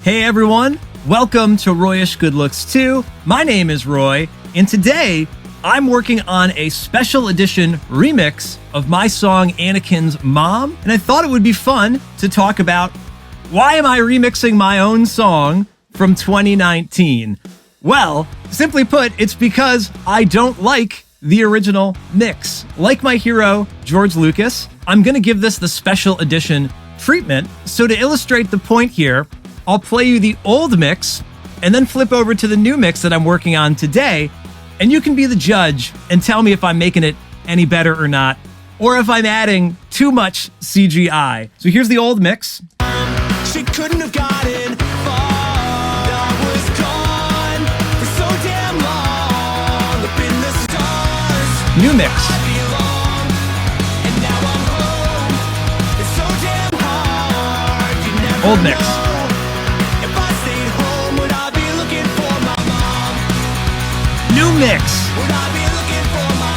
Hey everyone, welcome to Royish Good Looks 2. My name is Roy, and today I'm working on a special edition remix of my song Anakin's Mom, and I thought it would be fun to talk about why am I remixing my own song from 2019? Well, simply put, it's because I don't like the original mix. Like my hero, George Lucas, I'm going to give this the special edition treatment. So to illustrate the point here, I'll play you the old mix and then flip over to the new mix that I'm working on today, and you can be the judge and tell me if I'm making it any better or not, or if I'm adding too much CGI. So here's the old mix. She couldn't have gotten far. I was gone for so damn long. Up in the stars. New mix. I belong, and now I'm home. It's so damn hard. You never Old mix. know. If I stayed home, would I be looking for my mom? New mix. Would I be looking for my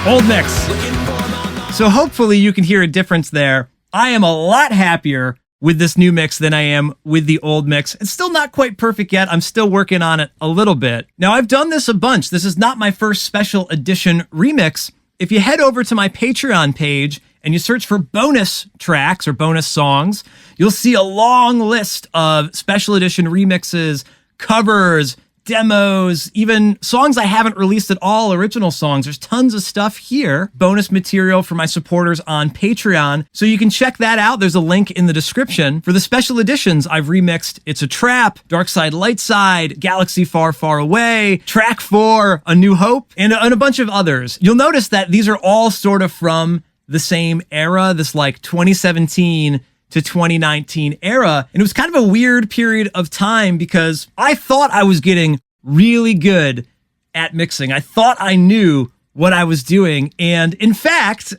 mom? Old mix. Looking for my mom. So hopefully you can hear a difference there. I am a lot happier with this new mix than I am with the old mix. It's still not quite perfect yet. I'm still working on it a little bit. Now, I've done this a bunch. This is not my first special edition remix. If you head over to my Patreon page and you search for bonus tracks or bonus songs, you'll see a long list of special edition remixes, covers, demos, even songs I haven't released at all, original songs. There's tons of stuff here. Bonus material for my supporters on Patreon. So you can check that out. There's a link in the description. For the special editions, I've remixed It's a Trap, Dark Side, Light Side, Galaxy Far, Far Away, Track 4, A New Hope, and a bunch of others. You'll notice that these are all sort of from the same era, this like 2017 to 2019 era. And it was kind of a weird period of time because I thought I was getting really good at mixing. I thought I knew what I was doing. And in fact,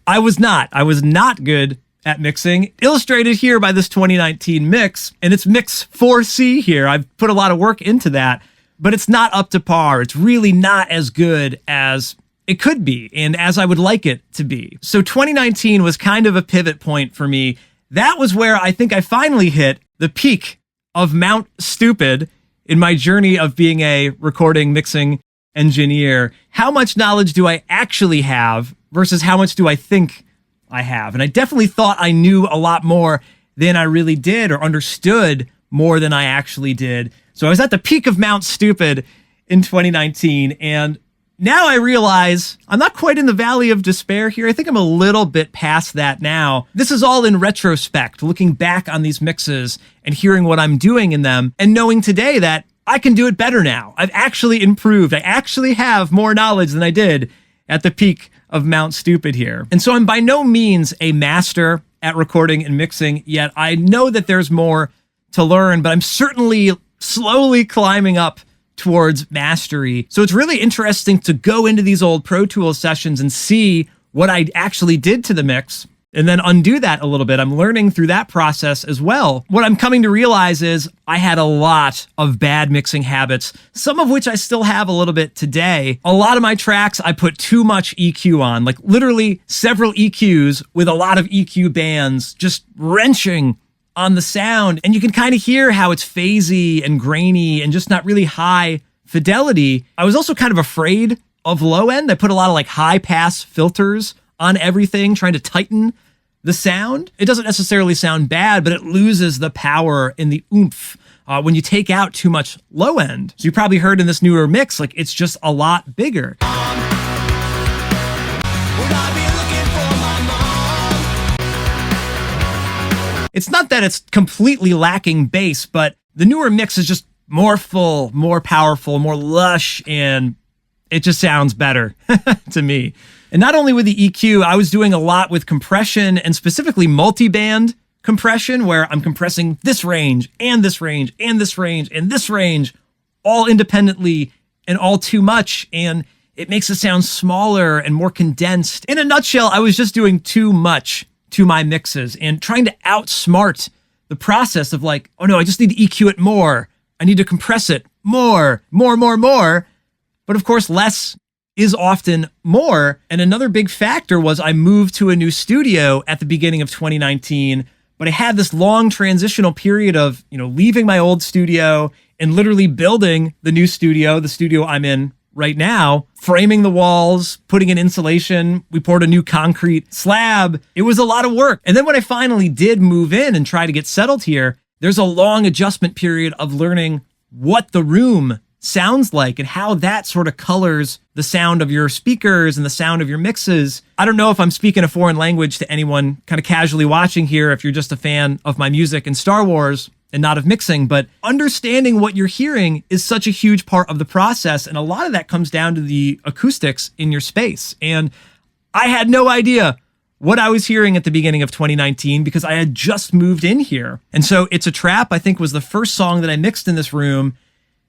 I was not. I was not good at mixing, illustrated here by this 2019 mix. And it's mix 4C here. I've put a lot of work into that, but it's not up to par. It's really not as good as it could be and as I would like it to be. So 2019 was kind of a pivot point for me. That was where I think I finally hit the peak of Mount Stupid in my journey of being a recording mixing engineer. How much knowledge do I actually have versus how much do I think I have? And I definitely thought I knew a lot more than I really did, or understood more than I actually did. So I was at the peak of Mount Stupid in 2019, and now I realize I'm not quite in the valley of despair here. I think I'm a little bit past that now. This is all in retrospect, looking back on these mixes and hearing what I'm doing in them and knowing today that I can do it better now. I've actually improved. I actually have more knowledge than I did at the peak of Mount Stupid here. And so I'm by no means a master at recording and mixing yet. I know that there's more to learn, but I'm certainly slowly climbing up towards mastery. So it's really interesting to go into these old Pro Tools sessions and see what I actually did to the mix and then undo that a little bit. I'm learning through that process as well. What I'm coming to realize is I had a lot of bad mixing habits, some of which I still have a little bit today. A lot of my tracks, I put too much EQ on, like literally several EQs with a lot of EQ bands just wrenching on the sound, and you can kind of hear how it's phasey and grainy and just not really high fidelity. I was also kind of afraid of low end. I put a lot of like high pass filters on everything, trying to tighten the sound. It doesn't necessarily sound bad, but it loses the power and the oomph when you take out too much low end. So you probably heard in this newer mix, like it's just a lot bigger. Would I be looking for my mom? It's not that it's completely lacking bass, but the newer mix is just more full, more powerful, more lush, and it just sounds better to me. And not only with the EQ, I was doing a lot with compression, and specifically multi-band compression, where I'm compressing this range and this range and this range and this range all independently and all too much. And it makes it sound smaller and more condensed. In a nutshell, I was just doing too much to my mixes and trying to outsmart the process of like, oh no, I just need to EQ it more. I need to compress it more. But of course, less is often more. And another big factor was I moved to a new studio at the beginning of 2019. But I had this long transitional period of, leaving my old studio and literally building the new studio, the studio I'm in right now, framing the walls, putting in insulation. We poured a new concrete slab. It was a lot of work. And then when I finally did move in and try to get settled here, there's a long adjustment period of learning what the room sounds like and how that sort of colors the sound of your speakers and the sound of your mixes. I don't know if I'm speaking a foreign language to anyone kind of casually watching here, if you're just a fan of my music and Star Wars and not of mixing, but understanding what you're hearing is such a huge part of the process. And a lot of that comes down to the acoustics in your space. And I had no idea what I was hearing at the beginning of 2019 because I had just moved in here. And so It's a Trap, I think, was the first song that I mixed in this room.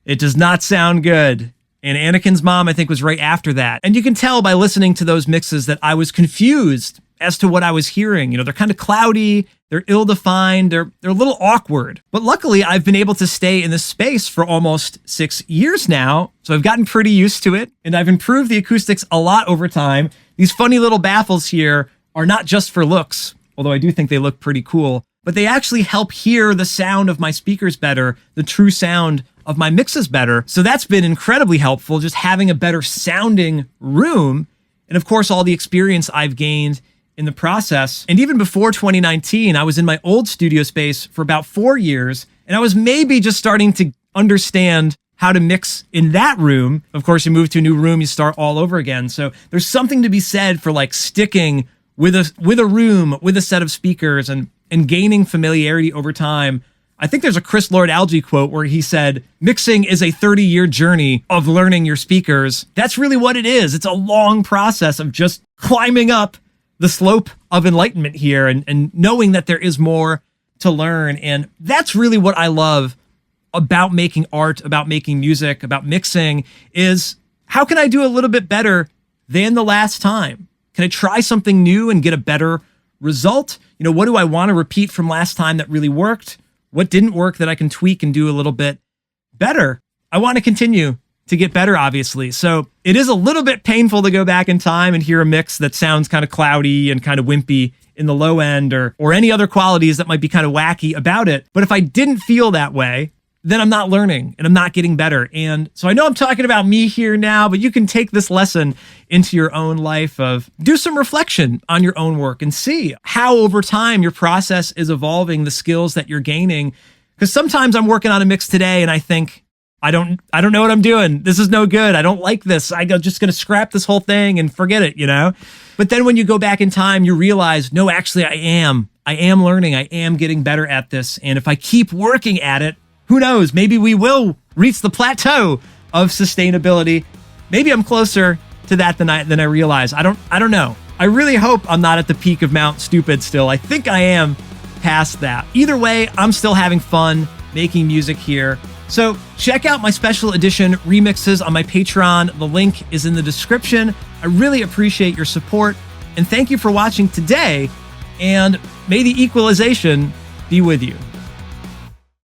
It does not sound good. And Anakin's Mom, I think, was right after that. And you can tell by listening to those mixes that I was confused as to what I was hearing. They're kind of cloudy, they're ill-defined, they're a little awkward. But luckily, I've been able to stay in this space for almost 6 years now. So I've gotten pretty used to it, and I've improved the acoustics a lot over time. These funny little baffles here are not just for looks, although I do think they look pretty cool, but they actually help hear the sound of my speakers better, the true sound of my mixes better. So that's been incredibly helpful, just having a better sounding room. And of course, all the experience I've gained in the process. And even before 2019, I was in my old studio space for about 4 years, and I was maybe just starting to understand how to mix in that room. Of course, you move to a new room, you start all over again. So there's something to be said for like sticking with a room, with a set of speakers and gaining familiarity over time. I think there's a Chris Lord-Alge quote where he said, mixing is a 30-year journey of learning your speakers. That's really what it is. It's a long process of just climbing up the slope of enlightenment here and knowing that there is more to learn. And that's really what I love about making art, about making music, about mixing, is how can I do a little bit better than the last time? Can I try something new and get a better result? What do I want to repeat from last time that really worked? What didn't work that I can tweak and do a little bit better? I want to continue to get better, obviously. So it is a little bit painful to go back in time and hear a mix that sounds kind of cloudy and kind of wimpy in the low end or any other qualities that might be kind of wacky about it. But if I didn't feel that way, then I'm not learning and I'm not getting better. And so I know I'm talking about me here now, but you can take this lesson into your own life of do some reflection on your own work and see how over time your process is evolving, the skills that you're gaining. Because sometimes I'm working on a mix today and I think, I don't know what I'm doing. This is no good. I don't like this. I'm just going to scrap this whole thing and forget it, But then when you go back in time, you realize, no, actually I am learning. I am getting better at this. And if I keep working at it, who knows? Maybe we will reach the plateau of sustainability. Maybe I'm closer to that than I realize. I don't know. I really hope I'm not at the peak of Mount Stupid still. I think I am past that. Either way, I'm still having fun making music here. So check out my special edition remixes on my Patreon. The link is in the description. I really appreciate your support. And thank you for watching today. And may the equalization be with you.